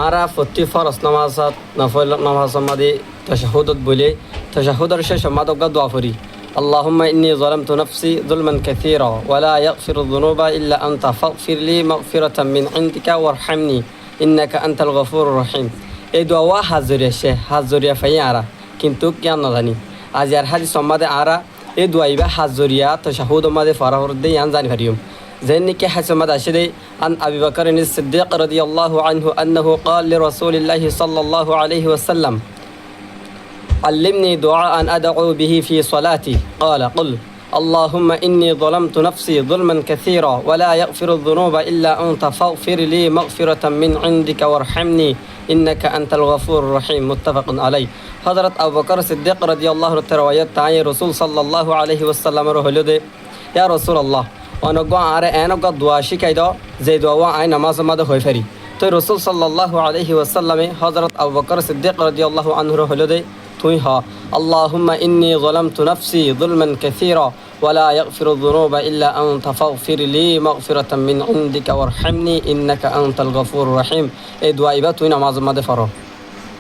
আরা প্রতি ফরজ নামাজত নফল নামাজ মাদি তাশাহুদত বলে তাশাহুদের শেষ মাদকা দোয়া করি اللهم إني ظلمت نفسي ظلما كثيرا ولا يغفر الذنوب إلا أنت فاغفر لي مغفرة من عندك وارحمني إنك أنت الغفور الرحيم এই দোয়া হাজরিয়া সে হাজরিয়া ফাই আরা কিন্তু কেন জানি আজ আর হাদিস সম্মাদে আরা এই দোয়াইবা হাজরিয়া তাশাহুদ মাদে ফরাহর দে আন জানি পারিম زينك حسن مدى شدي عن أبي بكر الصديق رضي الله عنه أنه قال لرسول الله صلى الله عليه وسلم علمني دعاء أدعو به في صلاتي قال قل اللهم إني ظلمت نفسي ظلما كثيرا ولا يغفر الذنوب إلا أنت فاغفر لي مغفرة من عندك وارحمني إنك أنت الغفور الرحيم متفق عليه حضرت أبو بكر الصديق رضي الله عنه روايات تعالى رسول صلى الله عليه وسلم رهلده يا رسول الله অনজ্ঞ আরে এনজ্ঞ দোয়া শিখাই দাও যে দোয়া আই নামাজ মাদে হয়ে ফেরি তো রসুল সাল্লাল্লাহু আলাইহি ওয়াসাল্লামে হযরত আবু বকর সিদ্দিক রাদিয়াল্লাহু আনহু হলো দে তুই হ আল্লাহুম্মা ইন্নী যালামতু নাফসি যুলমান কাসীরা ওয়ালা ইয়াগফিরু যুনুবা ইল্লা আনতা ফাগফির লি মাগফিরাতাম মিন ইনদিকা ওয়ারহামনি ইন্নাকা আনতাল গফুরুর রহিম এই দোয়া ইবা তুই নামাজ মাদে পড়ো